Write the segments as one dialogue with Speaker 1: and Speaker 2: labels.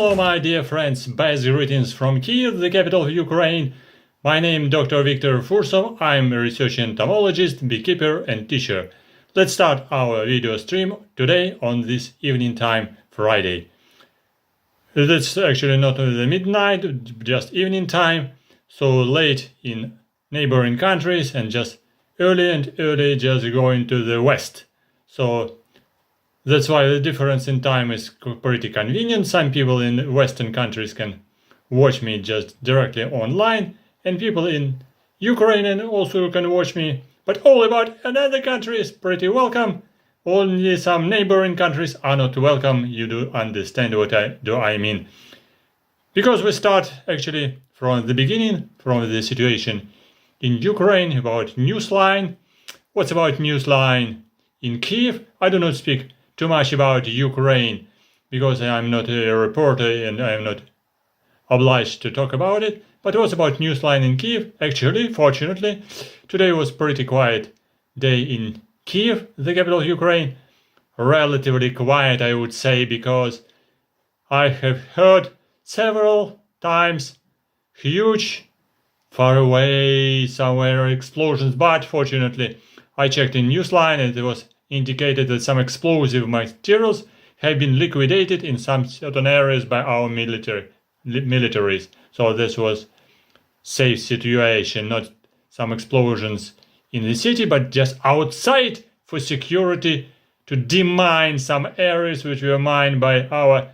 Speaker 1: Hello, my dear friends, best greetings from Kyiv, the capital of Ukraine. My name is Dr. Viktor Fursov. I'm a research entomologist, beekeeper and teacher. Let's start our video stream today on this evening time, Friday. It's actually not the midnight, just evening time, so late in neighboring countries and just early and early just going to the west. So that's why the difference in time is pretty convenient. Some people in Western countries can watch me just directly online, and people in Ukraine also can watch me. But all about another country is pretty welcome. Only some neighboring countries are not welcome. You do understand what I mean. Because we start actually from the beginning, from the situation in Ukraine about Newsline. What's about Newsline in Kyiv? I do not speak too much about Ukraine because I'm not a reporter and I'm not obliged to talk about it. But what's about Newsline in Kyiv? Actually, fortunately, today was pretty quiet day in Kyiv, the capital of Ukraine. Relatively quiet, I would say, because I have heard several times huge, far away somewhere explosions, but fortunately I checked in Newsline and it was indicated that some explosive materials have been liquidated in some certain areas by our militaries. So this was safe situation, not some explosions in the city, but just outside for security to demine some areas which were mined by our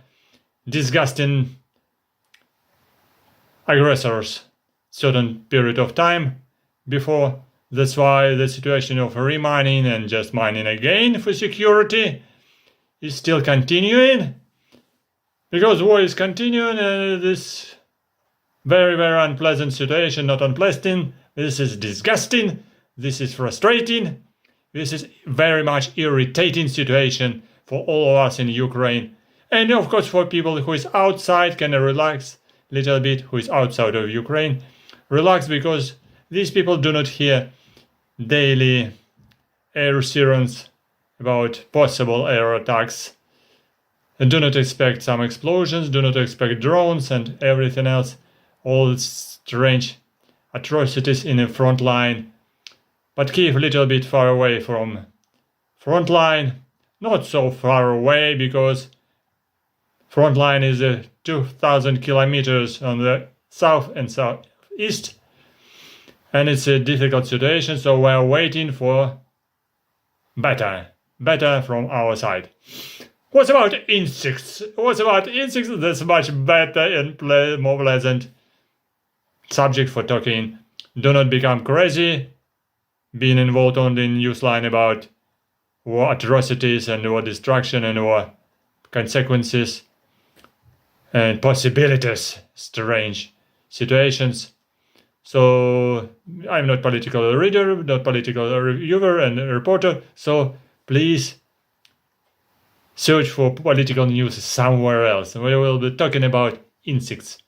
Speaker 1: disgusting aggressors certain period of time before. That's why the situation of remining and just mining again for security is still continuing. Because war is continuing and this very, very unpleasant situation, not unpleasant. This is disgusting. This is frustrating. This is very much irritating situation for all of us in Ukraine. And of course for people who is outside can relax a little bit, who is outside of Ukraine. Relax because these people do not hear daily air sirens about possible air attacks. And do not expect some explosions, do not expect drones and everything else, all strange atrocities in the front line. But Kyiv a little bit far away from front line, not so far away because front line is 2,000 kilometers on the south and southeast. And it's a difficult situation, so we're waiting for better from our side. What's about insects? That's much better and more pleasant subject for talking. Do not become crazy, being involved only in Newsline about war atrocities and war destruction and war consequences and possibilities, strange situations. So I'm not political reader, not political reviewer and reporter, so please search for political news somewhere else. We will be talking about insects.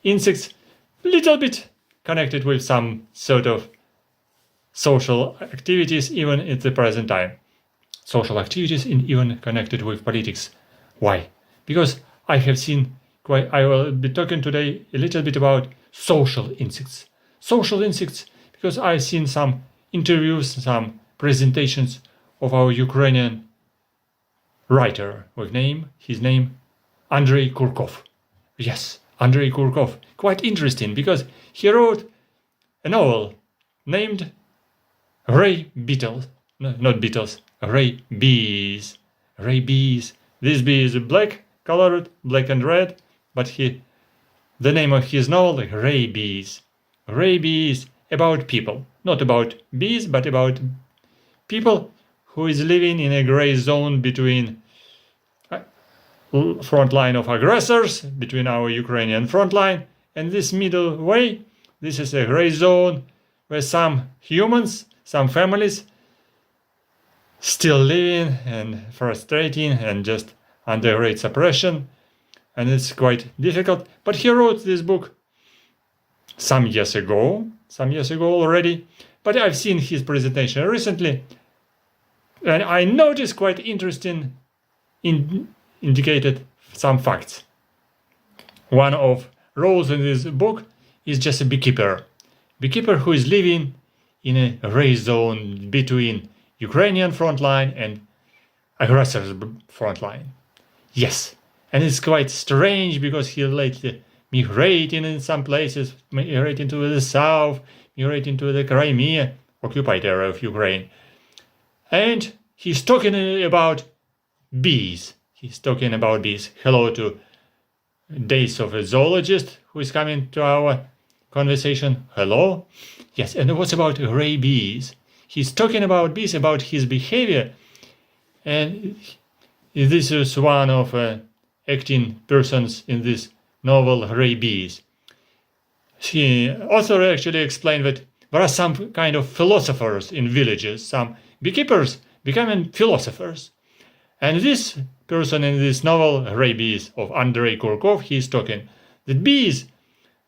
Speaker 1: Insects, little bit connected with some sort of social activities even at the present time. Social activities and even connected with politics. Why? Because I have seen I will be talking today a little bit about social insects. Social insects, because I've seen some interviews, some presentations of our Ukrainian writer with his name, Andrei Kurkov. Yes, Andrei Kurkov. Quite interesting, because he wrote a novel named Ray Beetles. No, not Beetles, Ray Bees. Ray Bees. This bee is black colored, black and red, but the name of his novel, Ray Bees. Ray Bees about people, not about bees, but about people who is living in a gray zone between front line of aggressors, between our Ukrainian front line, and this middle way. This is a gray zone where some humans, some families still living and frustrating and just under great suppression, and it's quite difficult. But he wrote this book some years ago already, but I've seen his presentation recently, and I noticed quite interesting indicated some facts. one of roles in this book is just a beekeeper. Beekeeper who is living in a gray zone between Ukrainian front line and aggressor's front line. Yes, and it's quite strange because he lately migrating in some places, migrating to the south, migrating to the Crimea, occupied area of Ukraine. And he's talking about bees. He's talking about bees. Hello to Days of a Zoologist who is coming to our conversation. Hello. Yes, and what's about gray bees? He's talking about bees, about his behavior. And this is one of acting persons in this novel, Gray Bees. The author actually explained that there are some kind of philosophers in villages, some beekeepers becoming philosophers. And this person in this novel, Gray Bees of Andrei Kurkov, he is talking that bees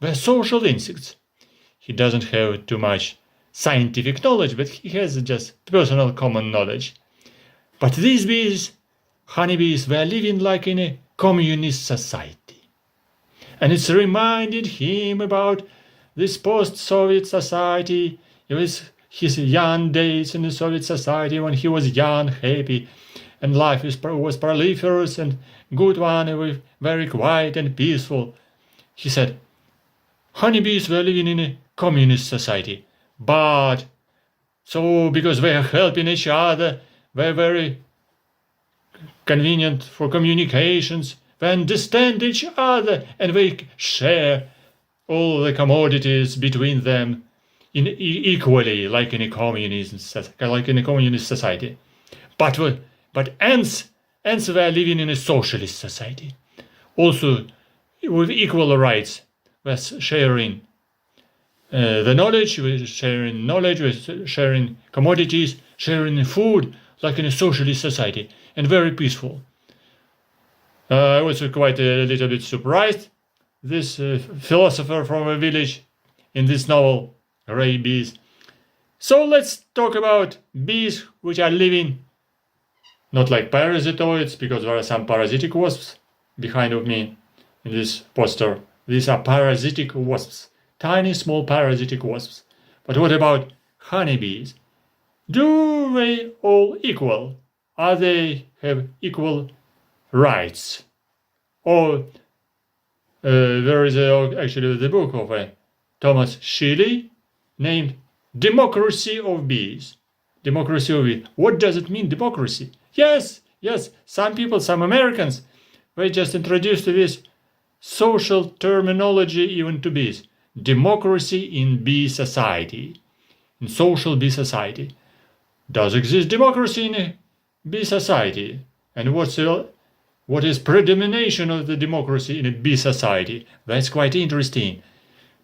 Speaker 1: were social insects. He doesn't have too much scientific knowledge, but he has just personal common knowledge. But these bees, honeybees, were living like in a communist society. And it's reminded him about this post-Soviet society. It was his young days in the Soviet society when he was young, happy, and life was proliferous and good one, and was very quiet and peaceful. He said, honeybees were living in a communist society, but so because they are helping each other, they're very convenient for communications, they understand each other, and they share all the commodities between them equally, like in a communist society. But ants were living in a socialist society, also with equal rights, with sharing the knowledge, with sharing commodities, sharing food, like in a socialist society, and very peaceful. I was quite a little bit surprised. This philosopher from a village in this novel, Gray Bees. So let's talk about bees which are living not like parasitoids, because there are some parasitic wasps behind of me in this poster. These are parasitic wasps, tiny small parasitic wasps. But what about honeybees? Do they all equal? Are they have equal rights? Or there is actually the book of Thomas Shelley named Democracy of Bees. Democracy of Bees. What does it mean, democracy? Yes, some people, some Americans, they just introduced this social terminology even to bees. Democracy in bee society, in social bee society. Does exist democracy in a bee society? And what is predomination of the democracy in a bee society? That's quite interesting.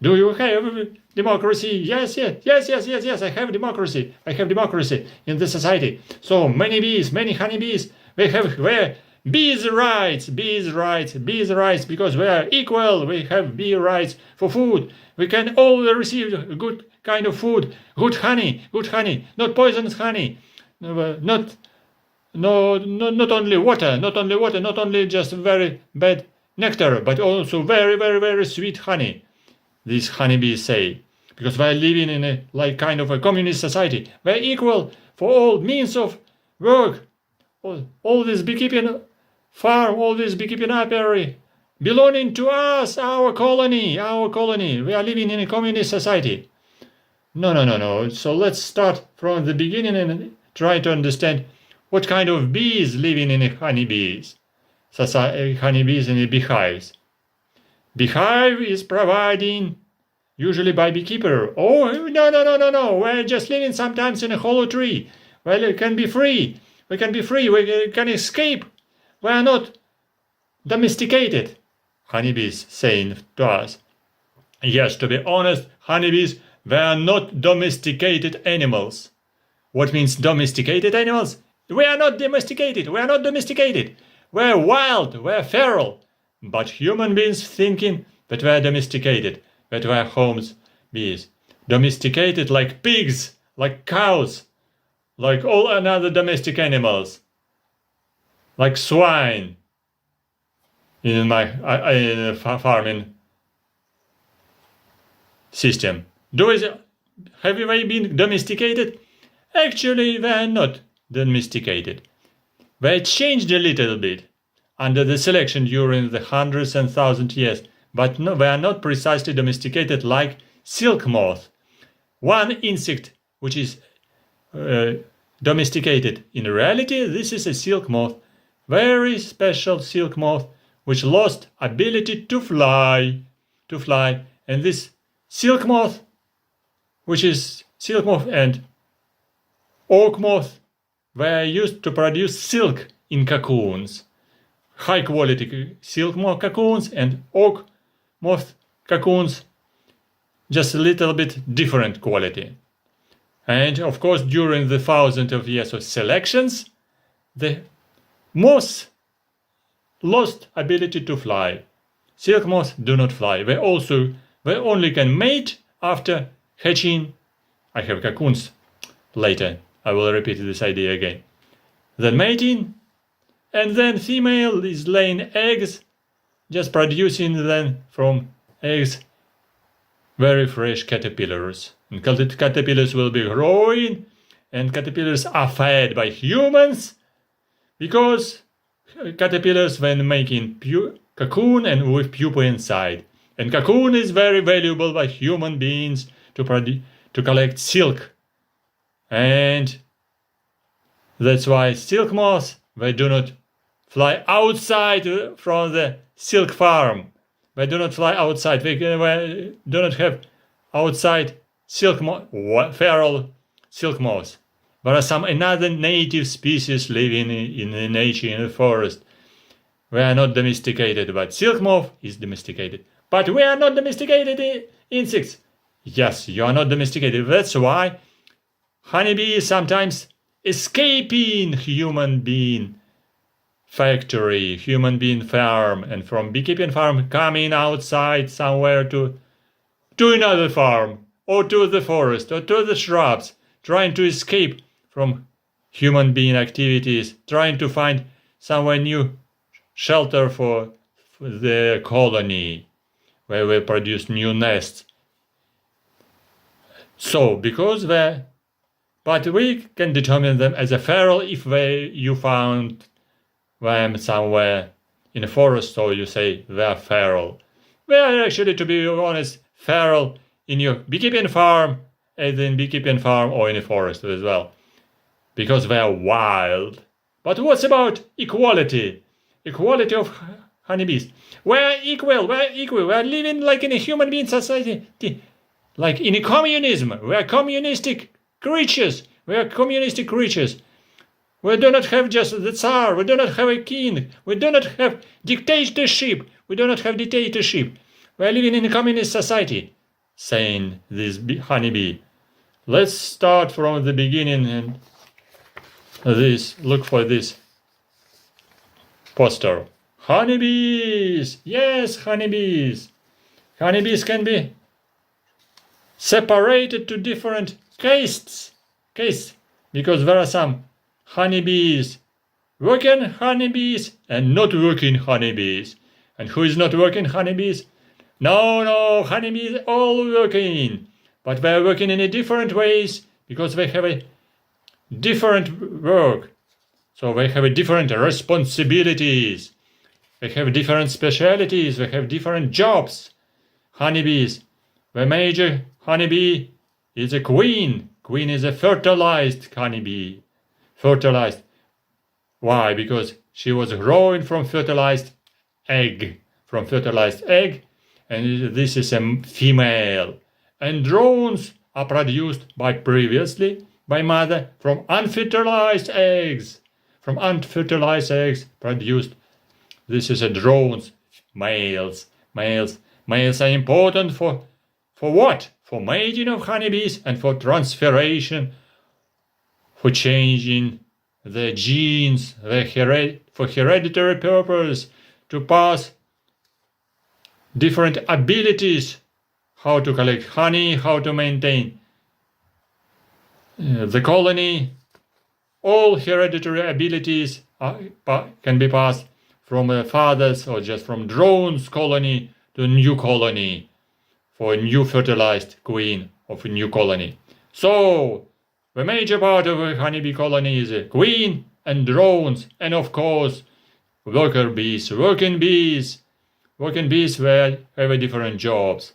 Speaker 1: Do you have democracy? Yes, I have democracy. I have democracy in the society. So many bees, many honeybees, they have their bees' rights, because we are equal. We have bee rights for food. We can all receive good kind of food, good honey, not poisonous honey, not only water, not only just very bad nectar, but also very, very, very sweet honey. These honeybees say, because they are living in a like kind of a communist society. They are equal for all means of work. All this beekeeping farm, all this beekeeping apiary, belonging to us, our colony. We are living in a communist society. No. So let's start from the beginning and try to understand what kind of bees living in a honeybees in the beehives. Beehive is providing, usually by beekeeper. Oh, no. We're just living sometimes in a hollow tree. Well, it can be free. We can escape. We are not domesticated, honeybees saying to us. Yes, to be honest, honeybees, they are not domesticated animals. What means domesticated animals? We are not domesticated. We're wild, we're feral. But human beings thinking that we're domesticated, that we're homes bees. Domesticated like pigs, like cows, like all other domestic animals, like swine. in my farming system. Have they been domesticated? Actually, they are not domesticated. They changed a little bit under the selection during the hundreds and thousands years, but no, they are not precisely domesticated like silk moth. One insect which is domesticated in reality, this is a silk moth, very special silk moth, which lost ability to fly, and this silk moth, which is silk moth and oak moth, they are used to produce silk in cocoons. High quality silk moth cocoons and oak moth cocoons, just a little bit different quality. And of course, during the thousands of years of selections, the moths lost ability to fly. Silk moths do not fly. They only can mate after hatching. I have cocoons later. I will repeat this idea again. Then mating, and then female is laying eggs, just producing then from eggs very fresh caterpillars. And caterpillars will be growing, and caterpillars are fed by humans, because caterpillars when making cocoon and with pupa inside. And cocoon is very valuable by human beings to collect silk. And that's why silk moths, they do not fly outside from the silk farm. They do not fly outside. They do not have outside feral silk moths. There are some another native species living in the nature in the forest. They are not domesticated, but silk moth is domesticated. But we are not domesticated insects. Yes, you are not domesticated. That's why honeybee is sometimes escaping human being factory, human being farm, and from beekeeping farm coming outside somewhere to another farm, or to the forest, or to the shrubs, trying to escape from human being activities, trying to find somewhere new shelter for the colony, where we produce new nests. So, but we can determine them as a feral if you found them somewhere in a forest, so you say they are feral. They are actually, to be honest, feral in your beekeeping farm, and in beekeeping farm or in a forest as well, because they are wild. But what's about equality? Equality of honeybees. We are equal. We are living like in a human being society, like in a communism. We are communistic creatures. We do not have just the Tsar. We do not have a king. We do not have dictatorship. We are living in a communist society, saying this honeybee. Let's start from the beginning and look for this poster. Honeybees! Yes, honeybees! Honeybees can be separated to different castes, because there are some honeybees, working honeybees and not working honeybees. And who is not working honeybees? No, honeybees all working, but they are working in a different ways because they have a different work. So they have a different responsibilities. They have different specialities. They have different jobs. Honeybees. The major honeybee is a queen. Queen is a fertilized honeybee. Fertilized. Why? Because she was growing from fertilized egg. And this is a female. And drones are produced by mother from unfertilized eggs. Produced. This is a drones. Males are important for what? For mating of honeybees and for transferation, for changing the genes, for hereditary purpose, to pass different abilities, how to collect honey, how to maintain the colony. All hereditary abilities can be passed from fathers or just from drones colony to new colony for a new fertilized queen of a new colony. So the major part of a honeybee colony is a queen and drones, and of course worker bees. Working bees were have different jobs.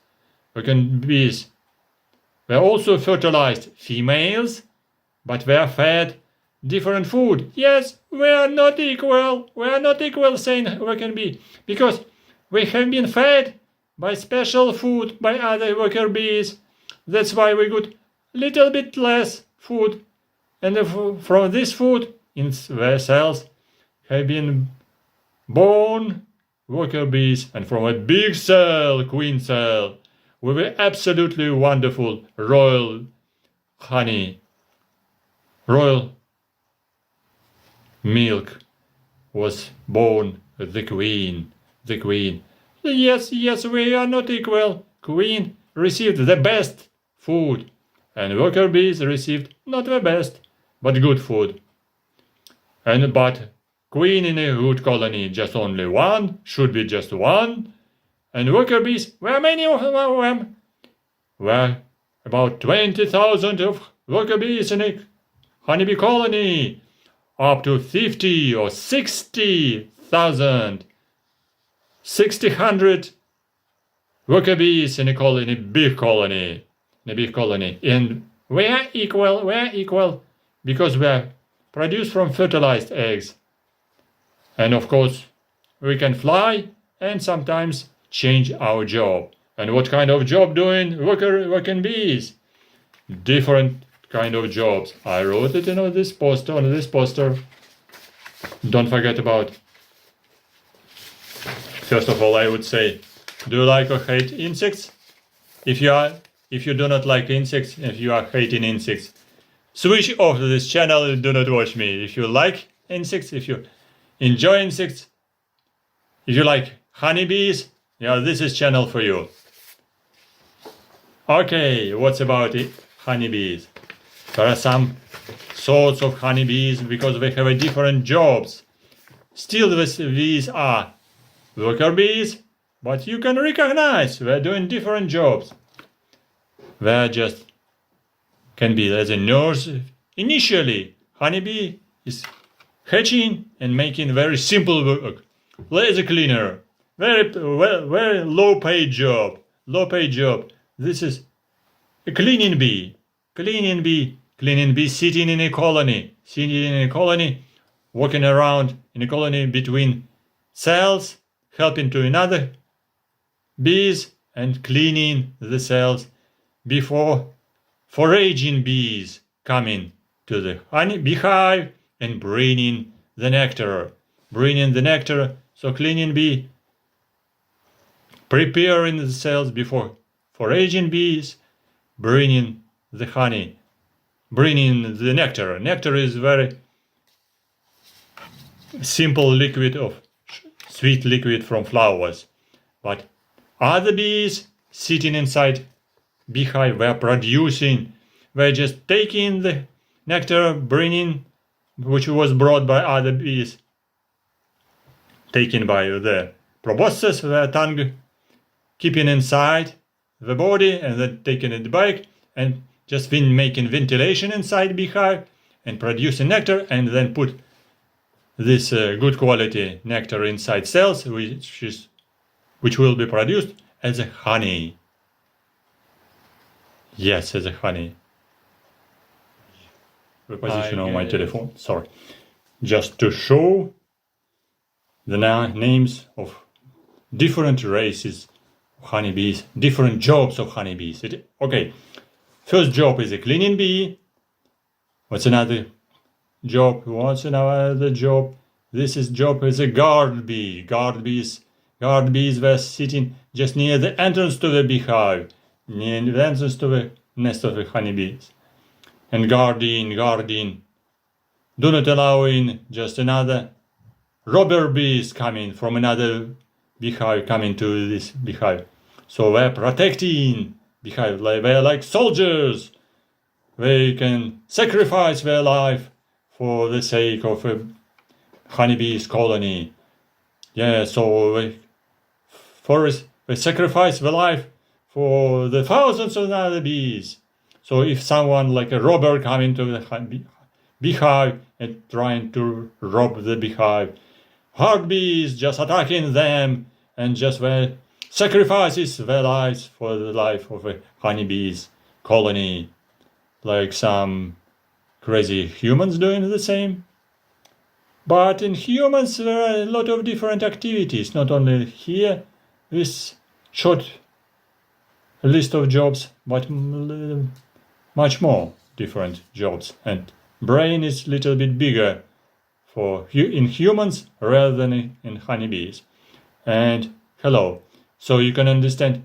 Speaker 1: Working bees were also fertilized females, but were fed different food. Yes, we are not equal. We are not equal, saying worker bee, because we have been fed by special food by other worker bees. That's why we got little bit less food, and from this food in the cells have been born worker bees, and from a big cell, queen cell, with an absolutely wonderful royal honey, royal milk was born the queen. Yes, we are not equal. Queen received the best food, and worker bees received not the best, but good food. But queen in a good colony, just only one, should be just one. And worker bees, where many of them? Were about 20,000 of worker bees in a honeybee colony, up to 50 or 60,000, 600 worker bees in a colony, big colony, and we are equal, because we are produced from fertilized eggs. And of course, we can fly and sometimes change our job. And what kind of job doing working bees? Different kind of jobs. I wrote it on this poster. Don't forget about. First of all, I would say, do you like or hate insects? If you do not like insects, if you are hating insects, switch off this channel and do not watch me. If you like insects, if you enjoy insects, if you like honeybees, yeah, this is channel for you. Okay, what's about it? Honeybees? There are some sorts of honeybees because they have different jobs. Still, these are worker bees, but you can recognize they're doing different jobs. They just can be as a nurse. Initially, honeybee is hatching and making very simple work. As a cleaner, very low-paid job. This is a cleaning bee. Cleaning bee sitting in a colony, walking around in a colony between cells, helping to another bees and cleaning the cells before foraging bees coming to the beehive and bringing the nectar. So cleaning bee preparing the cells before foraging bees, bringing the honey, bringing the nectar. Nectar is very simple liquid of sweet liquid from flowers. But other bees sitting inside beehive were producing, were just taking the nectar, bringing, which was brought by other bees, taken by the proboscis, their tongue, keeping inside the body and then taking it back and just been making ventilation inside beehive and producing nectar, and then put this good quality nectar inside cells, which will be produced as a honey. Yes, as a honey. Reposition on my telephone. Sorry. Just to show the names of different races of honeybees, different jobs of honeybees. Okay. First job is a cleaning bee. What's another job? This job is a guard bee. Guard bees were sitting just near the entrance to the beehive, near the entrance to the nest of the honeybees. And guarding. Do not allow in just another robber bees coming from another beehive coming to this beehive. So we're protecting beehive. They're like soldiers. They can sacrifice their life for the sake of a honeybees colony. Yeah, so they sacrifice their life for the thousands of other bees. So if someone like a robber come into the beehive and trying to rob the beehive, hard bees just attacking them and just they sacrifices their lives for the life of a honeybees colony, like some crazy humans doing the same. But in humans there are a lot of different activities, not only here this short list of jobs, but much more different jobs, and brain is a little bit bigger in humans rather than in honeybees. And hello, so you can understand.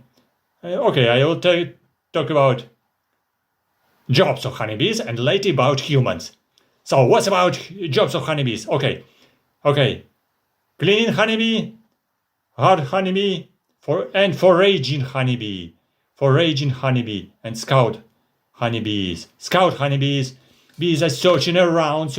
Speaker 1: Okay, I will talk about jobs of honeybees and later about humans. So what's about jobs of honeybees? Okay, cleaning honeybee, hard honeybee, and foraging honeybee, and scout honeybees. Scout honeybees, bees are searching around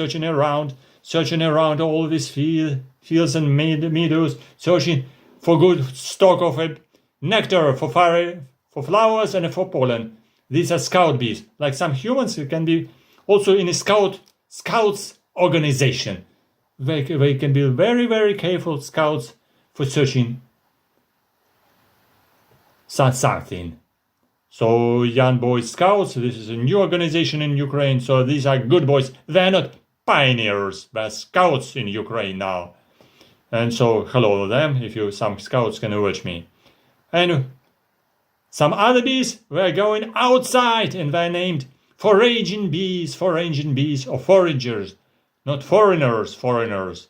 Speaker 1: all these fields and meadows, searching for good stock of nectar, for flowers and for pollen. These are scout bees. Like some humans, who can be also in a scouts organization. They can be very, very careful scouts for searching something. So young boy scouts, this is a new organization in Ukraine. So these are good boys. They're not pioneers, they're scouts in Ukraine now. And so hello to them, if some scouts can watch me. And some other bees were going outside and they're named foraging bees or foragers, not foreigners. Foreigners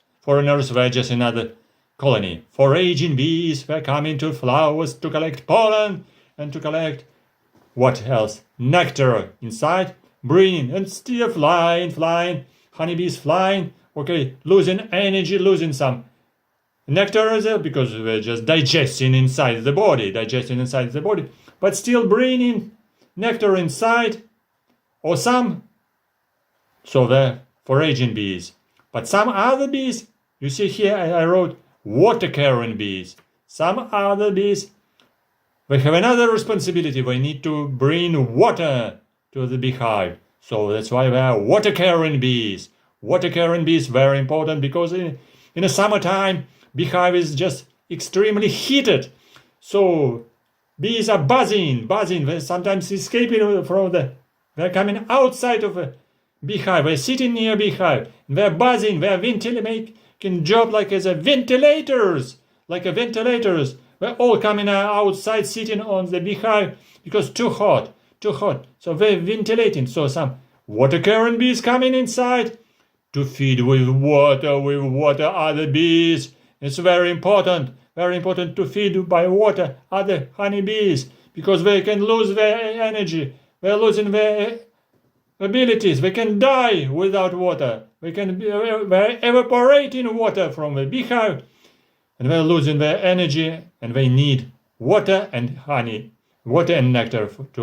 Speaker 1: were just another colony. Foraging bees were coming to flowers to collect pollen and to collect what else? Nectar inside, bringing and still flying. Honeybees flying, okay, losing energy, losing some nectar because they're just digesting inside the body, but still bringing nectar inside, or some. So they're foraging bees. But some other bees, you see here I wrote water-carrying bees. Some other bees, they have another responsibility. They need to bring water to the beehive. So that's why they are water-carrying bees. Water-carrying bees very important because in the summertime, beehive is just extremely heated. So bees are buzzing. They're sometimes escaping they're coming outside of a beehive. They're sitting near beehive. They're buzzing. They're making job like as ventilators. They're all coming outside, sitting on the beehive because too hot. So they're ventilating. So some water-carrying bees coming inside to feed with water other bees. It's very important to feed by water other honeybees because they can lose their energy. They're losing their abilities. They can die without water. They're evaporating water from the beehive and they're losing their energy and they need water and nectar to